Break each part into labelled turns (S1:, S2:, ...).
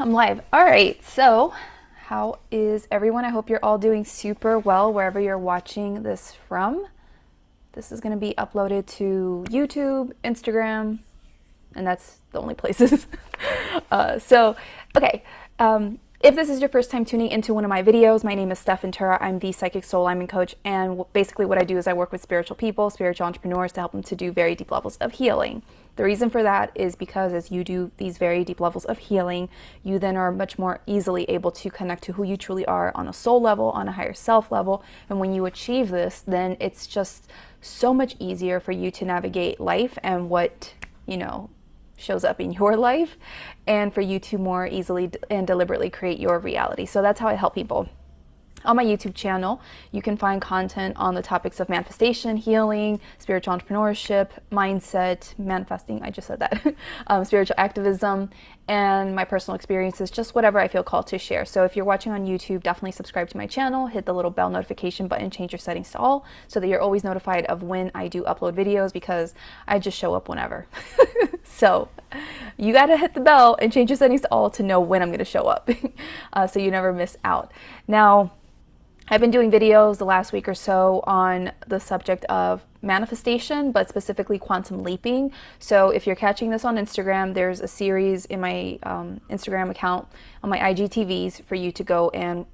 S1: I'm live. All right, so how is everyone? I hope you're all doing super well wherever you're watching this from. This is going to be uploaded to YouTube, Instagram, and that's the only places. Okay. If this is your first time tuning into one of my videos, my name is Stef. I'm the Psychic Soul Alignment Coach, and basically what I do is I work with spiritual people, spiritual entrepreneurs, to help them to do very deep levels of healing. The reason for that is because as you do these very deep levels of healing, you then are much more easily able to connect to who you truly are on a soul level, on a higher self level. And when you achieve this, then it's just so much easier for you to navigate life and what, shows up in your life, and for you to more easily and deliberately create your reality. So that's how I help people. On my YouTube channel, you can find content on the topics of manifestation, healing, spiritual entrepreneurship, mindset, manifesting, I just said that, spiritual activism, and my personal experiences, just whatever I feel called to share. So if you're watching on YouTube, definitely subscribe to my channel, hit the little bell notification button, change your settings to all, so that you're always notified of when I do upload videos, because I just show up whenever. So you got to hit the bell and change your settings to all to know when I'm going to show up, so you never miss out. Now, I've been doing videos the last week or so on the subject of manifestation, but specifically quantum leaping. So if you're catching this on Instagram, there's a series in my Instagram account on my IGTVs for you to go and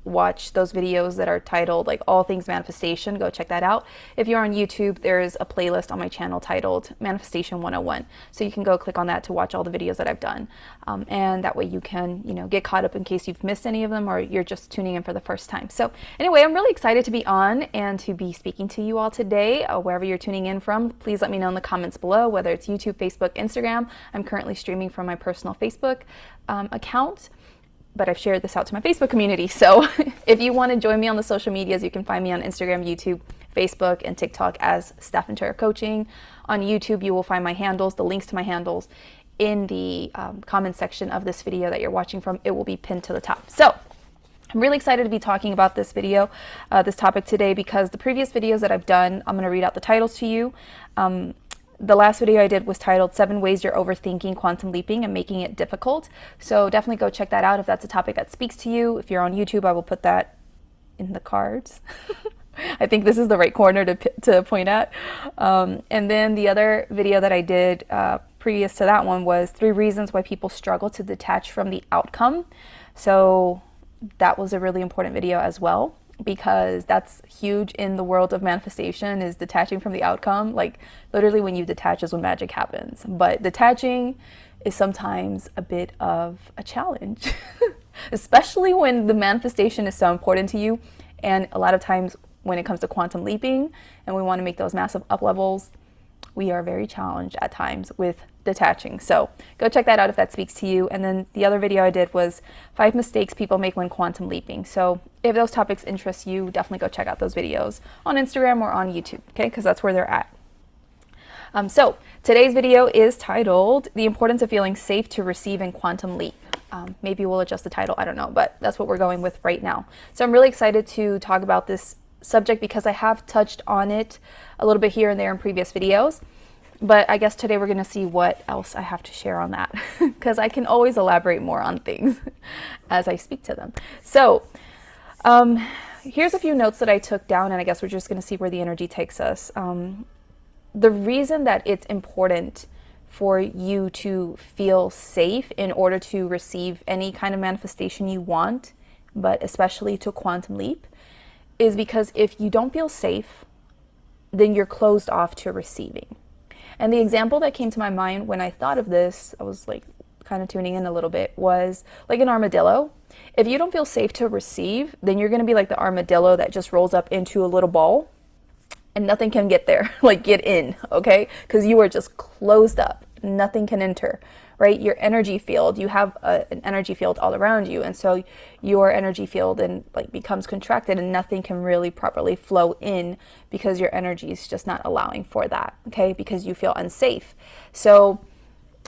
S1: watch those videos that are titled like All Things Manifestation. Go check that out. If you're on YouTube, there's a playlist on my channel titled Manifestation 101. So you can go click on that to watch all the videos that I've done. And that way you can, get caught up in case you've missed any of them or you're just tuning in for the first time. So anyway, I'm really excited to be on and to be speaking to you all today, wherever you're tuning in from. Please let me know in the comments below, whether it's YouTube, Facebook, Instagram. I'm currently streaming from my personal Facebook account, but I've shared this out to my Facebook community. So if you want to join me on the social medias, you can find me on Instagram, YouTube, Facebook, and TikTok as Stef Coaching. On YouTube, you will find my handles, the links to my handles, in the comment section of this video that you're watching from. It will be pinned to the top. So I'm really excited to be talking about this video, this topic today, because the previous videos that I've done, I'm going to read out the titles to you. The last video I did was titled 7 Ways You're Overthinking Quantum Leaping and Making It Difficult. So definitely go check that out if that's a topic that speaks to you. If you're on YouTube, I will put that in the cards. I think this is the right corner to point at. And then the other video that I did previous to that one was 3 reasons why people struggle to detach from the outcome. So that was a really important video as well, because that's huge in the world of manifestation, is detaching from the outcome. Like literally when you detach is when magic happens. But detaching is sometimes a bit of a challenge, especially when the manifestation is so important to you. And a lot of times when it comes to quantum leaping and we want to make those massive up levels, we are very challenged at times with detaching. So go check that out if that speaks to you. And then the other video I did was 5 mistakes people make when quantum leaping. So if those topics interest you, definitely go check out those videos on Instagram or on YouTube, okay? Because that's where they're at. So today's video is titled The Importance of Feeling Safe to Receive in Quantum Leap. Maybe we'll adjust the title, I don't know, but that's what we're going with right now. So I'm really excited to talk about this subject because I have touched on it a little bit here and there in previous videos. But I guess today we're going to see what else I have to share on that, because I can always elaborate more on things as I speak to them. So here's a few notes that I took down, and I guess we're just going to see where the energy takes us. The reason that it's important for you to feel safe in order to receive any kind of manifestation you want, but especially to quantum leap, is because if you don't feel safe, then you're closed off to receiving. And the example that came to my mind when I thought of this, I was like kind of tuning in a little bit, was like an armadillo. If you don't feel safe to receive, then you're going to be like the armadillo that just rolls up into a little ball and nothing can get there, like get in, okay? Because you are just closed up. Nothing can enter, right? Your energy field, you have an energy field all around you. And so your energy field then like becomes contracted and nothing can really properly flow in because your energy is just not allowing for that, okay? Because you feel unsafe. So,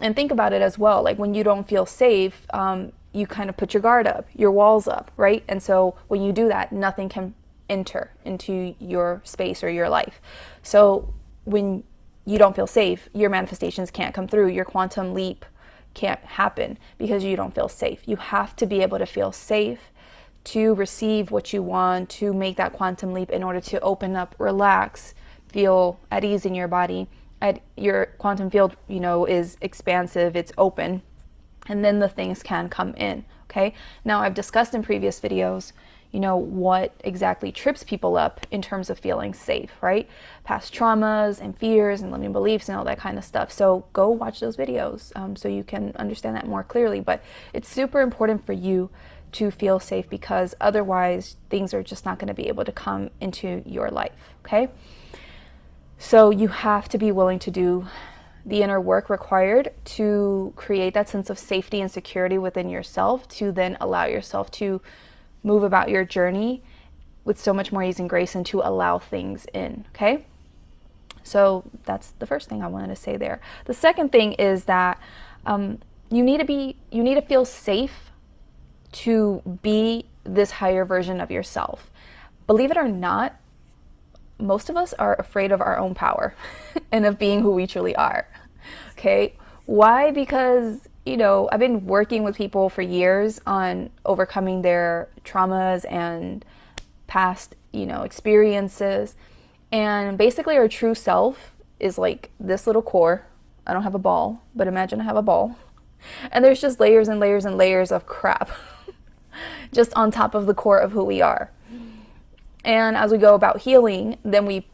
S1: and think about it as well. Like when you don't feel safe, you kind of put your guard up, your walls up, right? And so when you do that, nothing can enter into your space or your life. So when you don't feel safe, your manifestations can't come through, your quantum leap can't happen because you don't feel safe. You have to be able to feel safe to receive what you want, to make that quantum leap in order to open up, relax, feel at ease in your body. Your quantum field, is expansive, it's open, and then the things can come in, okay? Now, I've discussed in previous videos, what exactly trips people up in terms of feeling safe, right? Past traumas and fears and limiting beliefs and all that kind of stuff. So go watch those videos so you can understand that more clearly. But it's super important for you to feel safe, because otherwise things are just not going to be able to come into your life, okay? So you have to be willing to do the inner work required to create that sense of safety and security within yourself, to then allow yourself to move about your journey with so much more ease and grace, and to allow things in, okay? So that's the first thing I wanted to say there. The second thing is that you need to feel safe to be this higher version of yourself. Believe it or not, most of us are afraid of our own power and of being who we truly are, okay? Why? Because, I've been working with people for years on overcoming their traumas and past, experiences. And basically our true self is like this little core. I don't have a ball, but imagine I have a ball. And there's just layers and layers and layers of crap just on top of the core of who we are. And as we go about healing, then we,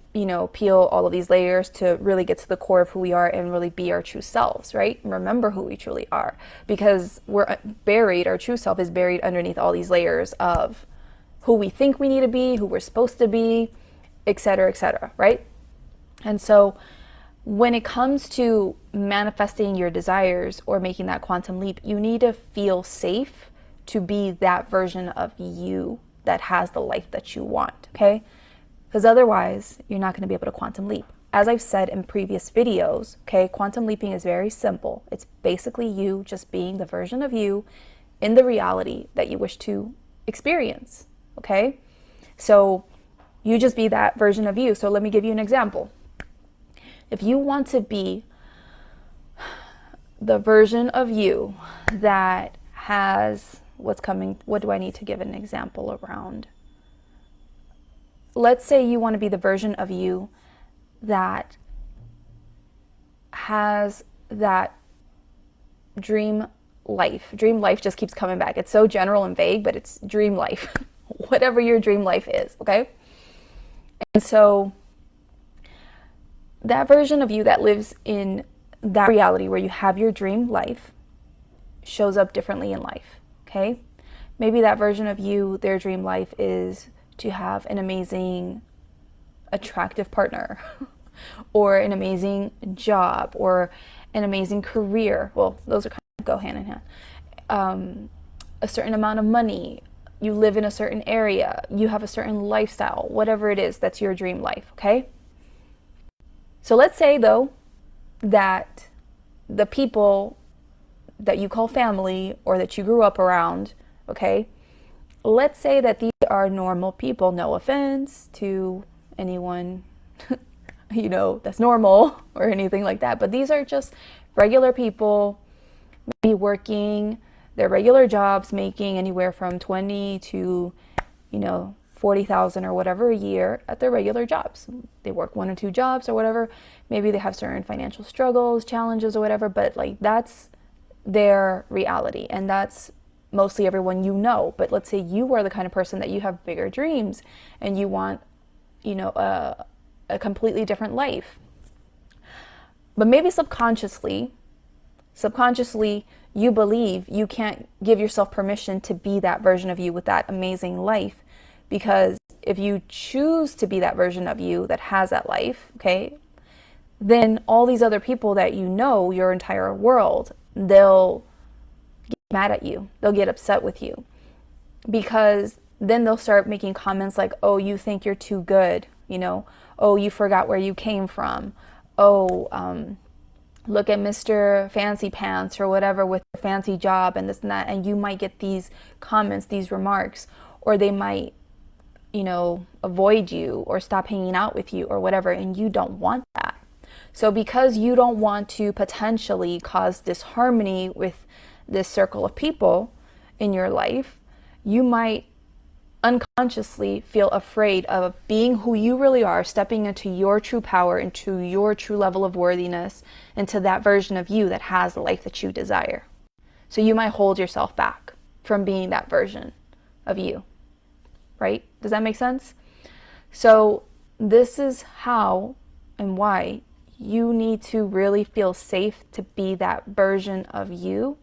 S1: peel all of these layers to really get to the core of who we are and really be our true selves, right? Remember who we truly are, because our true self is buried underneath all these layers of who we think we need to be, who we're supposed to be, et cetera, right? And so when it comes to manifesting your desires or making that quantum leap, you need to feel safe to be that version of you that has the life that you want, okay? Because otherwise, you're not going to be able to quantum leap. As I've said in previous videos, okay, quantum leaping is very simple. It's basically you just being the version of you in the reality that you wish to experience, okay? So you just be that version of you. So let me give you an example. If you want to be the version of you that has what's coming, what do I need to give an example around? Let's say you want to be the version of you that has that dream life. Dream life just keeps coming back. It's so general and vague, but it's dream life. Whatever your dream life is, okay? And so that version of you that lives in that reality where you have your dream life shows up differently in life, okay? Maybe that version of you, their dream life is to have an amazing, attractive partner or an amazing job or an amazing career. Well, those are kind of go hand in hand. A certain amount of money, you live in a certain area, you have a certain lifestyle, whatever it is, that's your dream life, okay? So let's say though that the people that you call family or that you grew up around, okay, let's say that these are normal people. No offense to anyone, that's normal or anything like that. But these are just regular people, maybe working their regular jobs, making anywhere from 20 to, 40,000 or whatever a year at their regular jobs. They work 1 or 2 jobs or whatever. Maybe they have certain financial struggles, challenges or whatever, but like that's their reality. And that's mostly everyone but let's say you are the kind of person that you have bigger dreams and you want, a completely different life. But maybe subconsciously, you believe you can't give yourself permission to be that version of you with that amazing life, because if you choose to be that version of you that has that life, okay, then all these other people that your entire world, they'll mad at you. They'll get upset with you, because then they'll start making comments like, oh, you think you're too good, oh, you forgot where you came from, oh, look at Mr. Fancy Pants or whatever with the fancy job and this and that. And you might get these comments, these remarks, or they might, avoid you or stop hanging out with you or whatever. And you don't want that. So because you don't want to potentially cause disharmony with this circle of people in your life, you might unconsciously feel afraid of being who you really are, stepping into your true power, into your true level of worthiness, into that version of you that has the life that you desire. So you might hold yourself back from being that version of you, right? Does that make sense? So this is how and why you need to really feel safe to be that version of you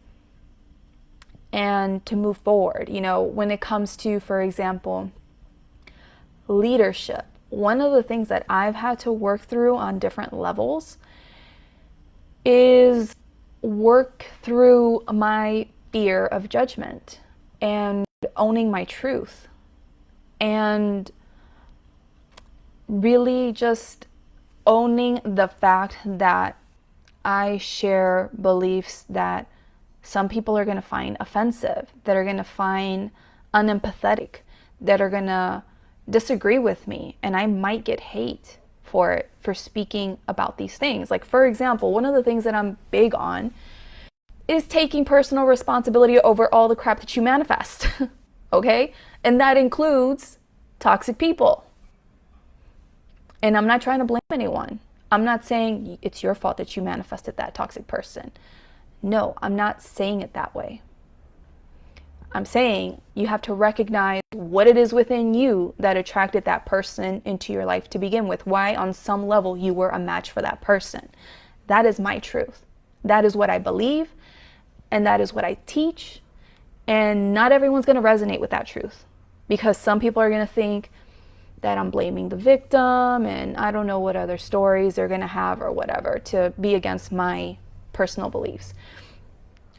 S1: and to move forward. You know, when it comes to, for example, leadership, one of the things that I've had to work through on different levels is work through my fear of judgment and owning my truth and really just owning the fact that I share beliefs that some people are going to find offensive, that are going to find unempathetic, that are going to disagree with me, and I might get hate for it, for speaking about these things. Like, for example, one of the things that I'm big on is taking personal responsibility over all the crap that you manifest, okay? And that includes toxic people. And I'm not trying to blame anyone. I'm not saying it's your fault that you manifested that toxic person. No, I'm not saying it that way. I'm saying you have to recognize what it is within you that attracted that person into your life to begin with. Why, on some level, you were a match for that person. That is my truth. That is what I believe, and that is what I teach. And not everyone's going to resonate with that truth, because some people are going to think that I'm blaming the victim, and I don't know what other stories they're going to have or whatever to be against my personal beliefs.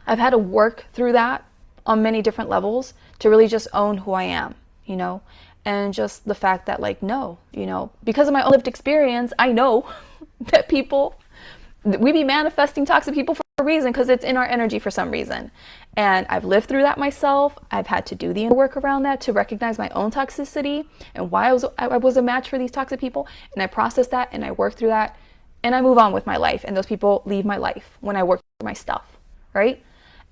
S1: I've had to work through that on many different levels to really just own who I am, you know, and just the fact that, like, no, you know, because of my own lived experience, I know that we be manifesting toxic people for a reason, because it's in our energy for some reason. And I've lived through that myself. I've had to do the inner work around that to recognize my own toxicity and why I was a match for these toxic people. And I process that and I work through that and I move on with my life. And those people leave my life when I work through my stuff, right?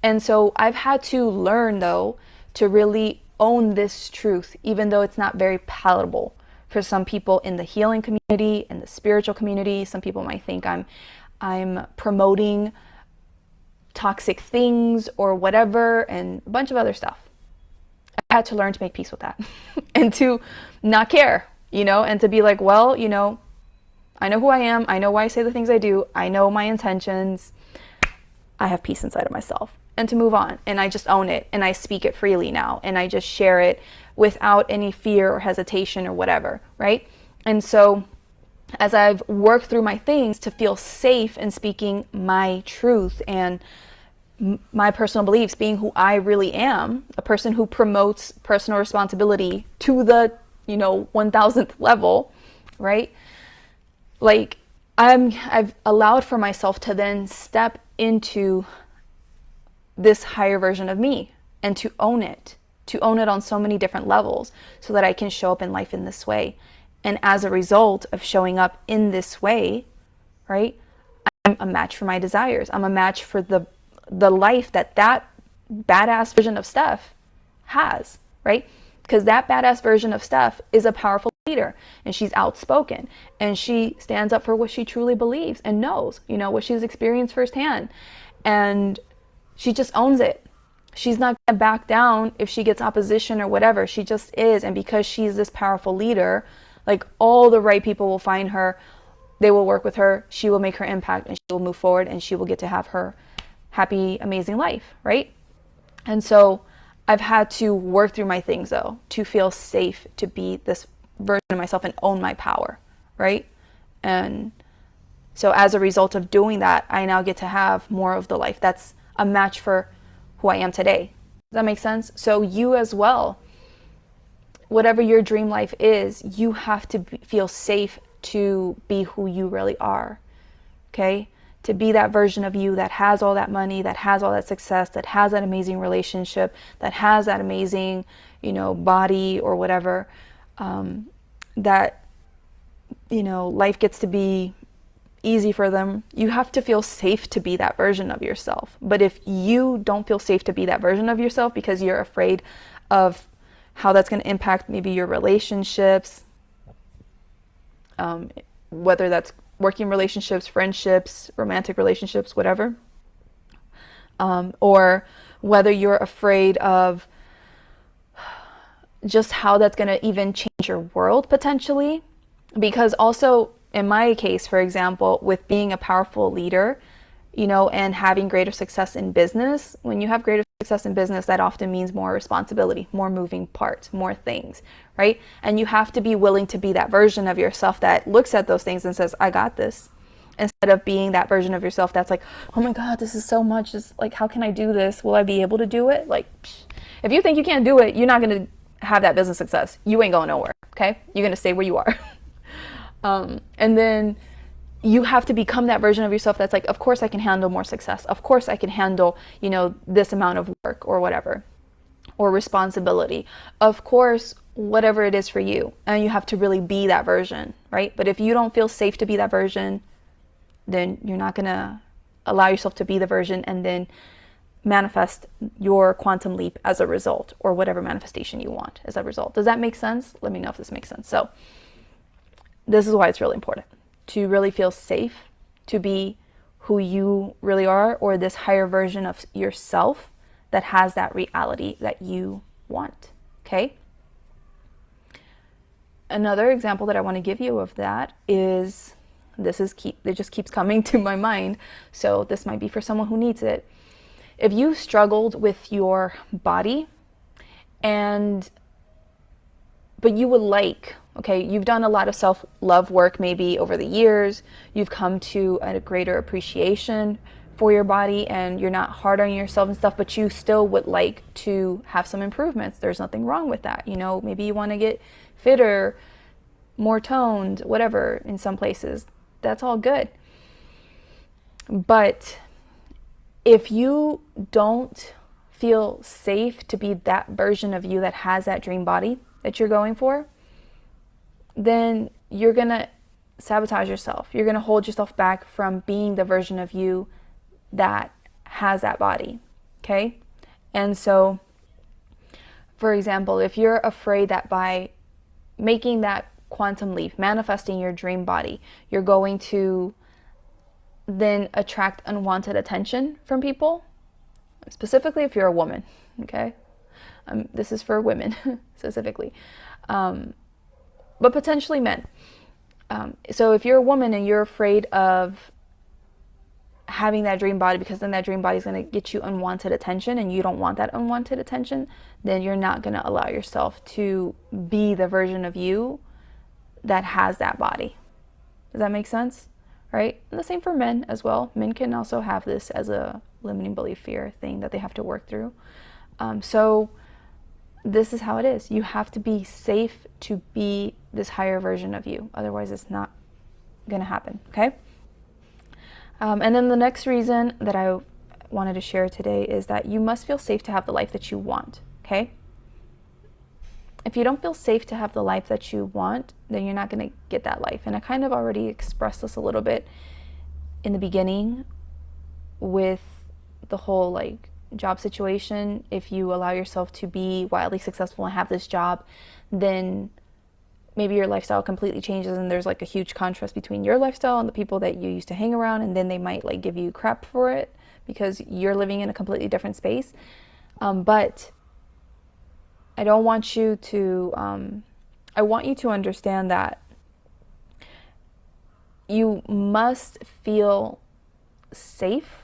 S1: And so I've had to learn, though, to really own this truth, even though it's not very palatable for some people in the healing community, in the spiritual community. Some people might think I'm promoting toxic things or whatever, and a bunch of other stuff. I had to learn to make peace with that and to not care, you know, and to be like, well, you know, I know who I am. I know why I say the things I do. I know my intentions. I have peace inside of myself, and to move on. And I just own it, and I speak it freely now, and I just share it without any fear or hesitation or whatever, right? And so as I've worked through my things to feel safe in speaking my truth and my personal beliefs, being who I really am, a person who promotes personal responsibility to the, 1000th level, right? Like, I've allowed for myself to then step into this higher version of me and to own it on so many different levels so that I can show up in life in this way. And as a result of showing up in this way, right, I'm a match for my desires. I'm a match for the life that badass version of Stef has, right? Because that badass version of Stef is a powerful leader, and she's outspoken, and she stands up for what she truly believes and knows, what she's experienced firsthand. And she just owns it. She's not going to back down if she gets opposition or whatever. She just is. And because she's this powerful leader, like, all the right people will find her. They will work with her. She will make her impact, and she will move forward, and she will get to have her happy, amazing life, right? And so I've had to work through my things, though, to feel safe to be this version of myself and own my power, right? And so as a result of doing that, I now get to have more of the life that's a match for who I am today. Does that make sense? So you as well, whatever your dream life is, you have to feel safe to be who you really are, okay? To be that version of you that has all that money, that has all that success, that has that amazing relationship, that has that amazing, body or whatever, that, life gets to be easy for them. You have to feel safe to be that version of yourself. But if you don't feel safe to be that version of yourself because you're afraid of how that's going to impact maybe your relationships, whether that's working relationships, friendships, romantic relationships, whatever, or whether you're afraid of just how that's going to even change your world potentially. Because also in my case, for example, with being a powerful leader, and having greater success in business, when you have greater success in business, that often means more responsibility, more moving parts, more things, right? And you have to be willing to be that version of yourself that looks at those things and says, I got this. Instead of being that version of yourself that's like, oh my God, this is so much. It's like, how can I do this? Will I be able to do it? Like, if you think you can't do it, you're not going to have that business success. You ain't going nowhere, okay? You're going to stay where you are. And then you have to become that version of yourself that's like, of course I can handle more success. Of course I can handle, this amount of work or whatever, or responsibility. Of course, whatever it is for you. And you have to really be that version, right? But if you don't feel safe to be that version, then you're not going to allow yourself to be the version and then manifest your quantum leap as a result, or whatever manifestation you want as a result. Does that make sense? Let me know if this makes sense. So this is why it's really important to really feel safe to be who you really are, or this higher version of yourself that has that reality that you want. Okay? Another example that I want to give you of that is, it just keeps coming to my mind, so this might be for someone who needs it. If you struggled with your body but you would like, okay, you've done a lot of self-love work maybe over the years, you've come to a greater appreciation for your body and you're not hard on yourself and stuff, but you still would like to have some improvements. There's nothing wrong with that. Maybe you want to get fitter, more toned, whatever, in some places. That's all good. But if you don't feel safe to be that version of you that has that dream body that you're going for, then you're going to sabotage yourself. You're going to hold yourself back from being the version of you that has that body. Okay? And so, for example, if you're afraid that by making that quantum leap, manifesting your dream body, you're going to then attract unwanted attention from people, specifically if you're a woman, okay? This is for women specifically, but potentially men. So if you're a woman and you're afraid of having that dream body, because then that dream body is going to get you unwanted attention and you don't want that unwanted attention, then you're not going to allow yourself to be the version of you that has that body. Does that make sense? Right? And the same for men as well. Men can also have this as a limiting belief, fear thing that they have to work through. So this is how it is. You have to be safe to be this higher version of you. Otherwise, it's not going to happen. Okay? And then the next reason that I wanted to share today is that you must feel safe to have the life that you want. Okay? If you don't feel safe to have the life that you want, then you're not going to get that life. And I kind of already expressed this a little bit in the beginning with the whole job situation. If you allow yourself to be wildly successful and have this job, then maybe your lifestyle completely changes and there's a huge contrast between your lifestyle and the people that you used to hang around, and then they might give you crap for it because you're living in a completely different space. But I don't want you to, I want you to understand that you must feel safe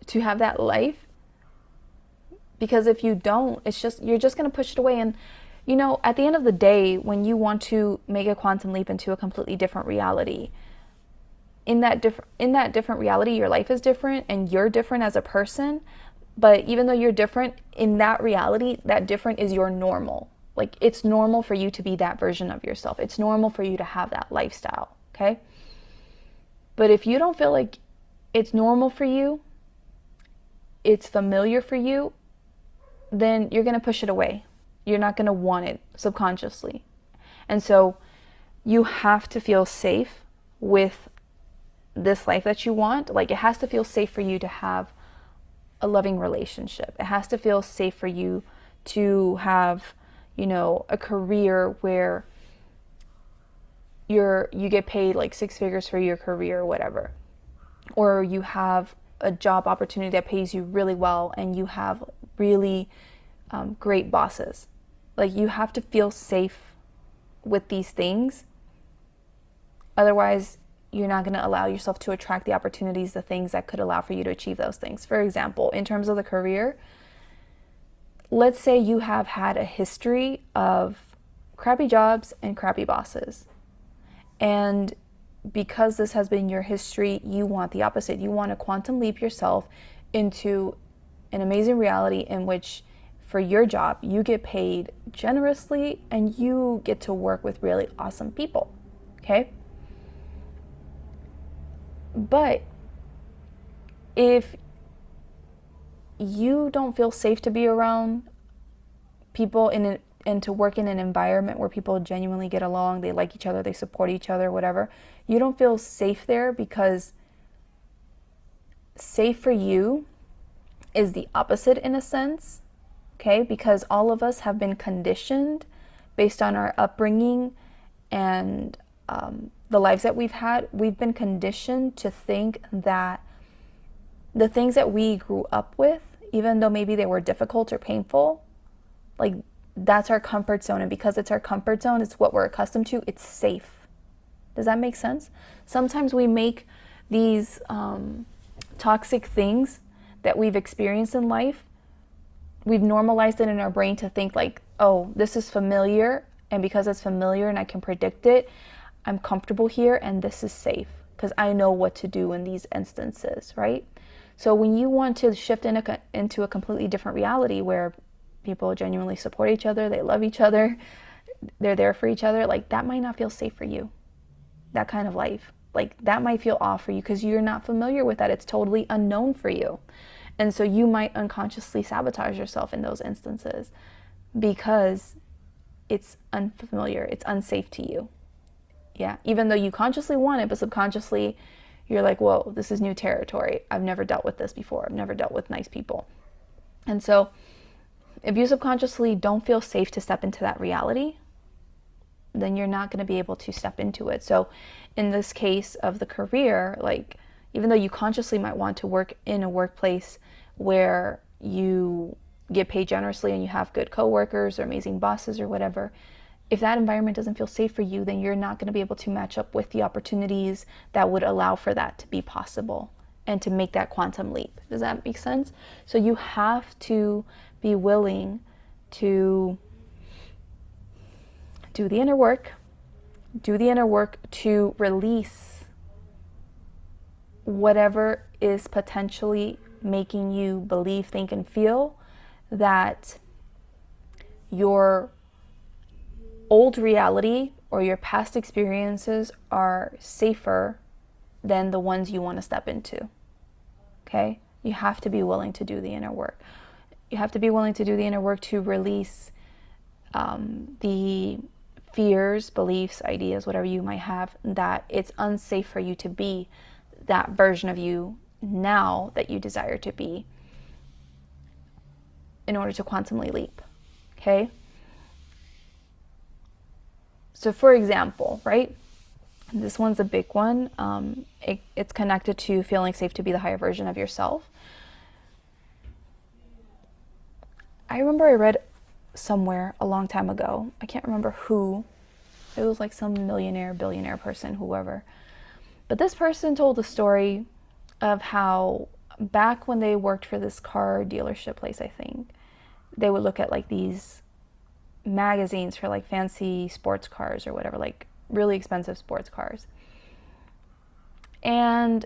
S1: to have that life, because if you don't, you're just going to push it away. And at the end of the day, when you want to make a quantum leap into a completely different reality, in that different reality, your life is different and you're different as a person. But even though you're different in that reality, that different is your normal. It's normal for you to be that version of yourself. It's normal for you to have that lifestyle, okay? But if you don't feel like it's normal for you, it's familiar for you, then you're going to push it away. You're not going to want it subconsciously. And so you have to feel safe with this life that you want. Like, it has to feel safe for you to have a loving relationship. It has to feel safe for you to have, a career where you get paid like 6 figures for your career or whatever. Or you have a job opportunity that pays you really well and you have really great bosses. Like, you have to feel safe with these things. Otherwise, you're not going to allow yourself to attract the opportunities, the things that could allow for you to achieve those things. For example, in terms of the career, let's say you have had a history of crappy jobs and crappy bosses. And because this has been your history, you want the opposite. You want to quantum leap yourself into an amazing reality in which, for your job, you get paid generously and you get to work with really awesome people. Okay? But if you don't feel safe to be around people and to work in an environment where people genuinely get along, they like each other, they support each other, whatever, you don't feel safe there, because safe for you is the opposite in a sense, okay? Because all of us have been conditioned based on our upbringing and the lives that we've had. We've been conditioned to think that the things that we grew up with, even though maybe they were difficult or painful, like, that's our comfort zone. And because it's our comfort zone, it's what we're accustomed to, it's safe. Does that make sense? Sometimes we make these toxic things that we've experienced in life, we've normalized it in our brain to think like, oh, this is familiar, and because it's familiar and I can predict it, I'm comfortable here and this is safe because I know what to do in these instances, right? So when you want to shift into a completely different reality where people genuinely support each other, they love each other, they're there for each other, like, that might not feel safe for you. That kind of life, like, that might feel off for you because you're not familiar with that. It's totally unknown for you. And so you might unconsciously sabotage yourself in those instances because it's unfamiliar, it's unsafe to you. Yeah, even though you consciously want it, but subconsciously you're like, whoa, this is new territory. I've never dealt with this before. I've never dealt with nice people. And so if you subconsciously don't feel safe to step into that reality, then you're not going to be able to step into it. So in this case of the career, like, even though you consciously might want to work in a workplace where you get paid generously and you have good coworkers or amazing bosses or whatever, if that environment doesn't feel safe for you, then you're not going to be able to match up with the opportunities that would allow for that to be possible and to make that quantum leap. Does that make sense? So you have to be willing to do the inner work to release whatever is potentially making you believe, think, and feel that your old reality or your past experiences are safer than the ones you want to step into. Okay? You have to be willing to do the inner work. You have to be willing to do the inner work to release the fears, beliefs, ideas, whatever you might have, that it's unsafe for you to be that version of you now that you desire to be in order to quantumly leap. Okay? So for example, right? This one's a big one. It's connected to feeling safe to be the higher version of yourself. I remember I read somewhere a long time ago, I can't remember who, it was like some millionaire, billionaire person, whoever. But this person told a story of how back when they worked for this car dealership place, I think, they would look at like these magazines for like fancy sports cars or whatever, like really expensive sports cars. And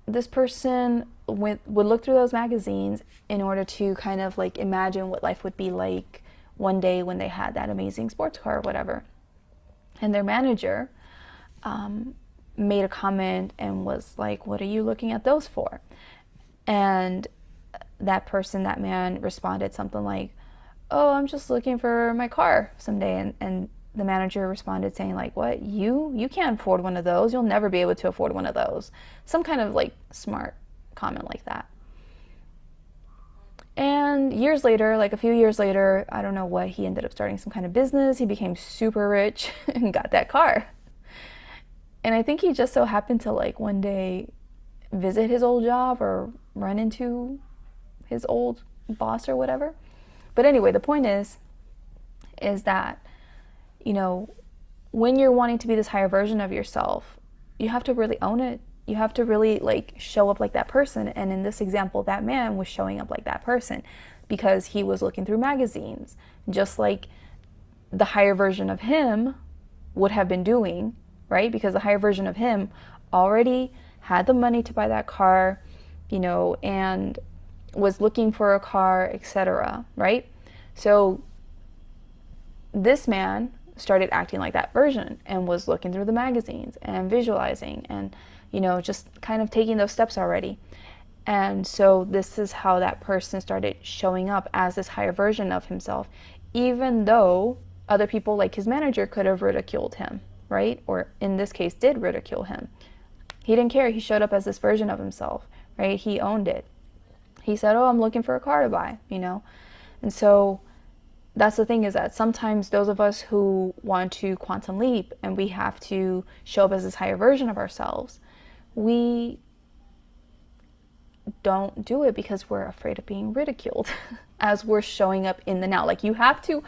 S1: this person would look through those magazines in order to kind of like imagine what life would be like one day when they had that amazing sports car or whatever. And their manager made a comment and was like, what are you looking at those for? And that man responded something like, oh, I'm just looking for my car someday. And the manager responded saying like, what, you can't afford one of those, you'll never be able to afford one of those. Some kind of like smart comment like that. And years later, like a few years later, I don't know what, he ended up starting some kind of business. He became super rich and got that car. And I think he just so happened to like one day visit his old job or run into his old boss or whatever. But anyway, the point is that, you know, when you're wanting to be this higher version of yourself, you have to really own it. You have to really like show up like that person. And in this example, that man was showing up like that person because he was looking through magazines, just like the higher version of him would have been doing, right? Because the higher version of him already had the money to buy that car, you know, and was looking for a car, etc., right? So this man started acting like that version and was looking through the magazines and visualizing and, you know, just kind of taking those steps already. And so this is how that person started showing up as this higher version of himself, even though other people like his manager could have ridiculed him, right? Or in this case, did ridicule him. He didn't care. He showed up as this version of himself, right? He owned it. He said, oh, I'm looking for a car to buy, you know? And so that's the thing, is that sometimes those of us who want to quantum leap and we have to show up as this higher version of ourselves, we don't do it because we're afraid of being ridiculed as we're showing up in the now. Like, you have to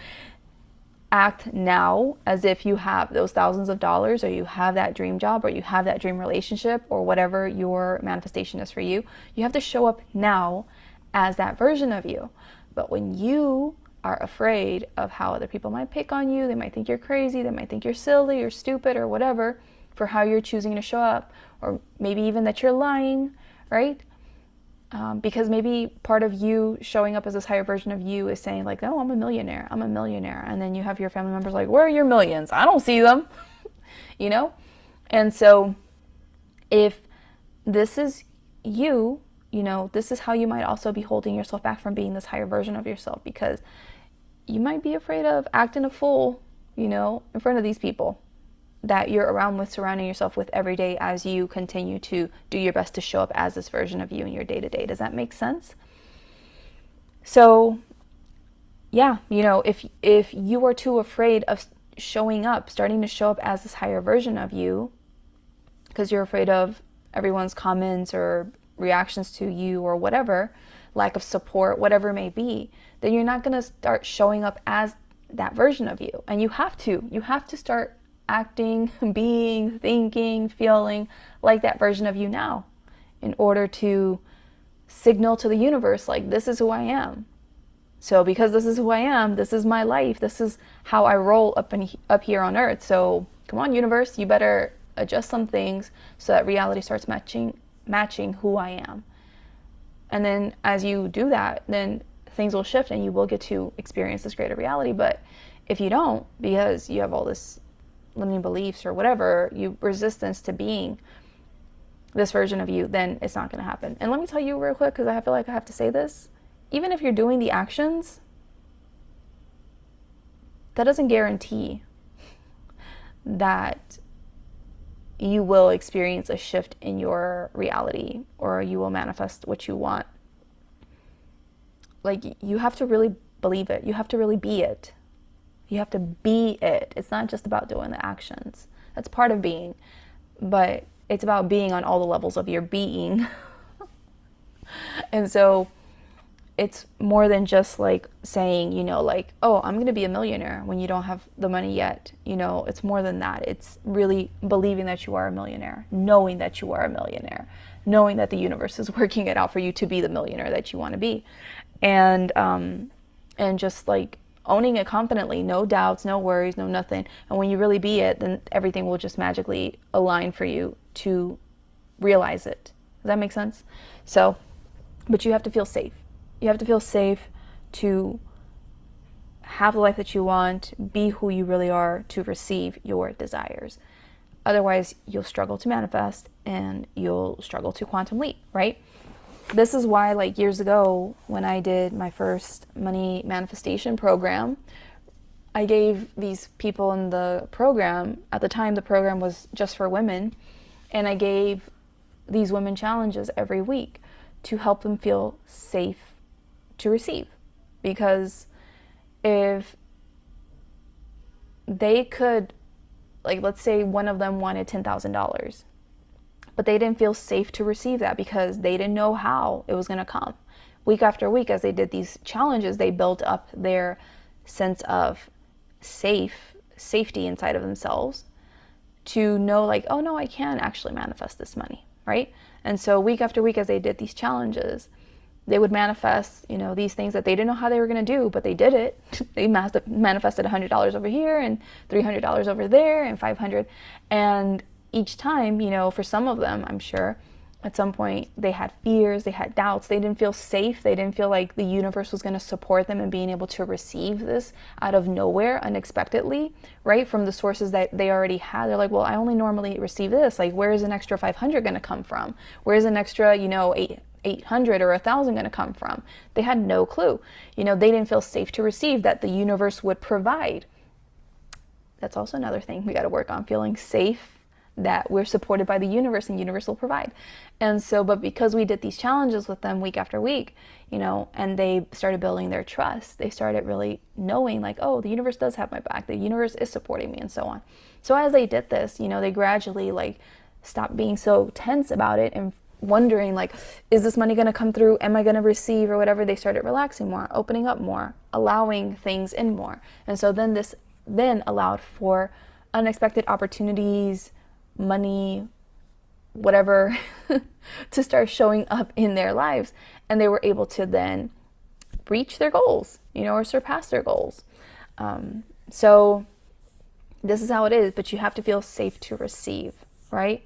S1: act now as if you have those thousands of dollars, or you have that dream job, or you have that dream relationship, or whatever your manifestation is for you. You have to show up now as that version of you. But when you are afraid of how other people might pick on you, they might think you're crazy, they might think you're silly or stupid or whatever for how you're choosing to show up, or maybe even that you're lying, right? Because maybe part of you showing up as this higher version of you is saying like, oh, I'm a millionaire. And then you have your family members like, where are your millions? I don't see them, you know? And so if this is you, you know, this is how you might also be holding yourself back from being this higher version of yourself, because you might be afraid of acting a fool, you know, in front of these people that you're around with, surrounding yourself with every day as you continue to do your best to show up as this version of you in your day-to-day. Does that make sense? So yeah, you know, if you are too afraid of showing up, starting to show up as this higher version of you, because you're afraid of everyone's comments or reactions to you or whatever, lack of support, whatever it may be, then you're not going to start showing up as that version of you. And you have to start acting, being, thinking, feeling like that version of you now, in order to signal to the universe, like, this is who I am. So because this is who I am, this is my life, this is how I roll up here on earth. So come on, universe, you better adjust some things so that reality starts matching who I am. And then as you do that, then things will shift and you will get to experience this greater reality. But if you don't, because you have all this limiting beliefs or whatever, you resistance to being this version of you, then it's not going to happen. And let me tell you real quick, because I feel like I have to say this, even if you're doing the actions, that doesn't guarantee that you will experience a shift in your reality, or you will manifest what you want. Like, you have to really believe it. You have to really be it. You have to be it. It's not just about doing the actions. That's part of being. But it's about being on all the levels of your being. And so it's more than just like saying, you know, like, oh, I'm going to be a millionaire when you don't have the money yet. You know, it's more than that. It's really believing that you are a millionaire, knowing that you are a millionaire, knowing that the universe is working it out for you to be the millionaire that you want to be. And just like owning it confidently, no doubts, no worries, no nothing. And when you really be it, then everything will just magically align for you to realize it. Does that make sense? So, but you have to feel safe. You have to feel safe to have the life that you want, be who you really are, to receive your desires. Otherwise, you'll struggle to manifest and you'll struggle to quantum leap, right? This is why, like, years ago when I did my first money manifestation program, I gave these people in the program, at the time the program was just for women, and I gave these women challenges every week to help them feel safe to receive. Because if they could, like, let's say one of them wanted $10,000, but they didn't feel safe to receive that because they didn't know how it was going to come. Week after week, as they did these challenges, they built up their sense of safety inside of themselves to know, like, oh no, I can actually manifest this money, right? And so week after week, as they did these challenges, they would manifest, these things that they didn't know how they were going to do, but they did it. They manifested $100 over here and $300 over there and $500. And each time, for some of them, I'm sure, at some point they had fears, they had doubts, they didn't feel safe, they didn't feel like the universe was going to support them in being able to receive this out of nowhere, unexpectedly, right, from the sources that they already had. They're like, well, I only normally receive this, like, where is an extra 500 going to come from? Where's an extra, 800 or 1,000 going to come from? They had no clue. They didn't feel safe to receive that the universe would provide. That's also another thing we got to work on, feeling safe that we're supported by the universe and the universe will provide. And so, but because we did these challenges with them week after week, and they started building their trust, they started really knowing, like, oh, the universe does have my back, the universe is supporting me, and so on. So as they did this, they gradually, like, stopped being so tense about it and wondering, like, is this money going to come through? Am I going to receive or whatever? They started relaxing more, opening up more, allowing things in more. And so then this then allowed for unexpected opportunities, money, whatever, to start showing up in their lives. And they were able to then reach their goals, or surpass their goals. So this is how it is, but you have to feel safe to receive, right?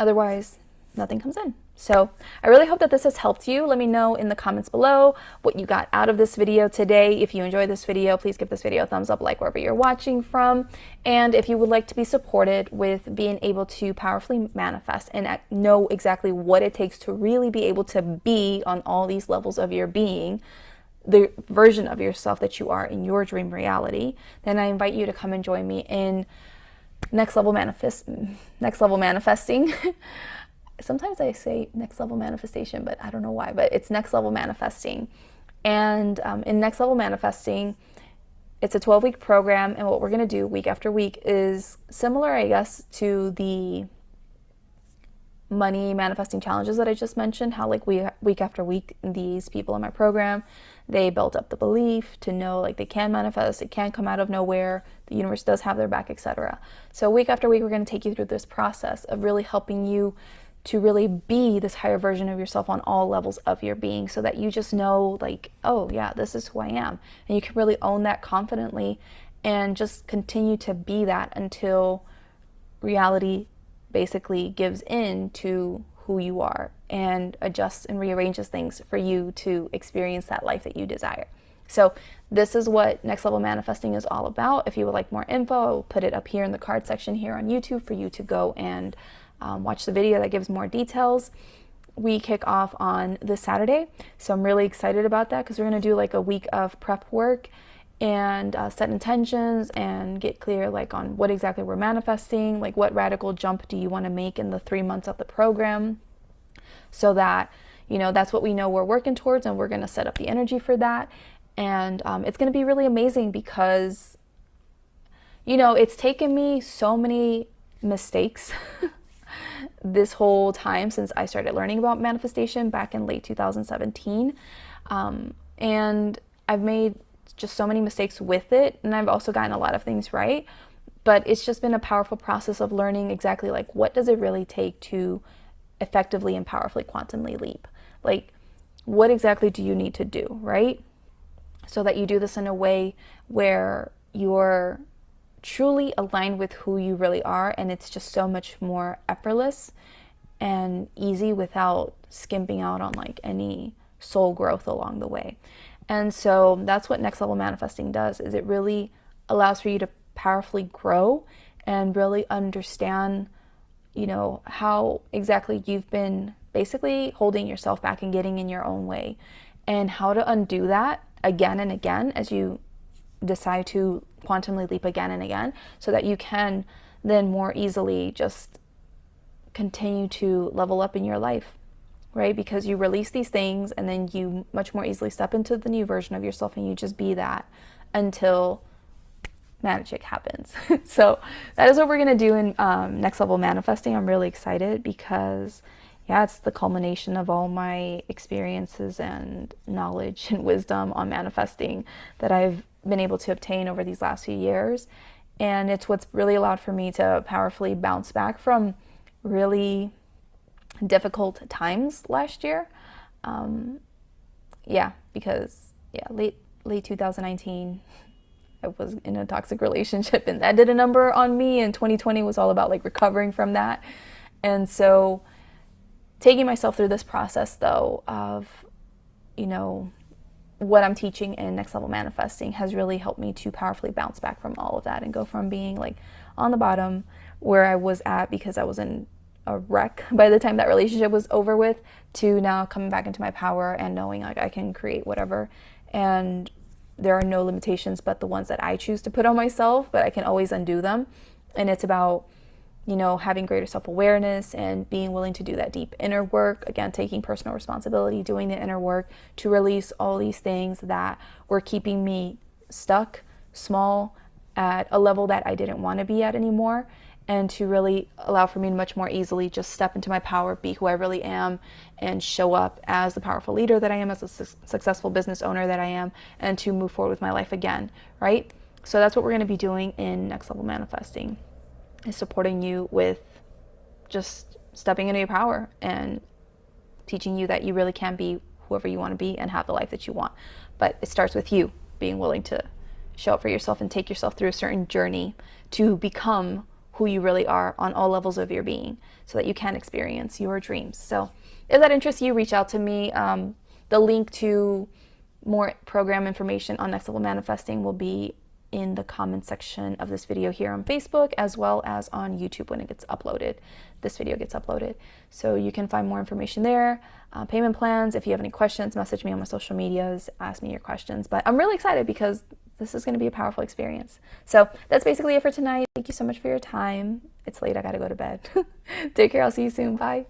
S1: Otherwise, nothing comes in. So I really hope that this has helped you. Let me know in the comments below what you got out of this video today. If you enjoyed this video, please give this video a thumbs up, like wherever you're watching from. And if you would like to be supported with being able to powerfully manifest and know exactly what it takes to really be able to be on all these levels of your being, the version of yourself that you are in your dream reality, then I invite you to come and join me in Next Level Manifesting. Sometimes I say next level manifestation, but I don't know why, but it's Next Level Manifesting. And in Next Level Manifesting, it's a 12-week program. And what we're going to do week after week is similar, I guess, to the money manifesting challenges that I just mentioned, how, like, week after week, these people in my program, they built up the belief to know, like, they can manifest, it can come out of nowhere, the universe does have their back, etc. So week after week, we're going to take you through this process of really helping you to really be this higher version of yourself on all levels of your being, so that you just know, like, oh yeah, this is who I am. And you can really own that confidently and just continue to be that until reality basically gives in to who you are and adjusts and rearranges things for you to experience that life that you desire. So this is what Next Level Manifesting is all about. If you would like more info, I will put it up here in the card section here on YouTube for you to go and watch the video that gives more details. We kick off on this Saturday, so I'm really excited about that because we're going to do like a week of prep work and set intentions and get clear, like, on what exactly we're manifesting, like what radical jump do you want to make in the 3 months of the program, so that that's what we know we're working towards, and we're going to set up the energy for that. And it's going to be really amazing because it's taken me so many mistakes this whole time since I started learning about manifestation back in late 2017, and I've made just so many mistakes with it, and I've also gotten a lot of things right, but it's just been a powerful process of learning exactly, like, what does it really take to effectively and powerfully quantumly leap? Like, what exactly do you need to do, right? So that you do this in a way where you're truly aligned with who you really are, and it's just so much more effortless and easy without skimping out on, like, any soul growth along the way. And so that's what Next Level Manifesting does, is it really allows for you to powerfully grow and really understand, how exactly you've been basically holding yourself back and getting in your own way, and how to undo that again and again as you decide to quantumly leap again and again, so that you can then more easily just continue to level up in your life, right? Because you release these things and then you much more easily step into the new version of yourself, and you just be that until magic happens. So that is what we're going to do in Next Level Manifesting. I'm really excited because, yeah, it's the culmination of all my experiences and knowledge and wisdom on manifesting that I've been able to obtain over these last few years. And it's what's really allowed for me to powerfully bounce back from really difficult times last year. Because late 2019, I was in a toxic relationship, and that did a number on me, and 2020 was all about like recovering from that. And so taking myself through this process though of, what I'm teaching in Next Level Manifesting has really helped me to powerfully bounce back from all of that and go from being like on the bottom where I was at because I was in a wreck by the time that relationship was over with, to now coming back into my power and knowing like I can create whatever, and there are no limitations but the ones that I choose to put on myself, but I can always undo them. And it's about, having greater self-awareness and being willing to do that deep inner work. Again, taking personal responsibility, doing the inner work to release all these things that were keeping me stuck, small, at a level that I didn't want to be at anymore, and to really allow for me to much more easily just step into my power, be who I really am, and show up as the powerful leader that I am, as a successful business owner that I am, and to move forward with my life again, right? So that's what we're going to be doing in Next Level Manifesting, is supporting you with just stepping into your power and teaching you that you really can be whoever you want to be and have the life that you want. But it starts with you being willing to show up for yourself and take yourself through a certain journey to become who you really are on all levels of your being, so that you can experience your dreams. So if that interests you, reach out to me. The link to more program information on Next Level Manifesting will be in the comment section of this video here on Facebook, as well as on YouTube when it gets uploaded. This video gets uploaded. So you can find more information there. Payment plans. If you have any questions, message me on my social medias, ask me your questions. But I'm really excited because this is going to be a powerful experience. So that's basically it for tonight. Thank you so much for your time. It's late. I got to go to bed. Take care. I'll see you soon. Bye.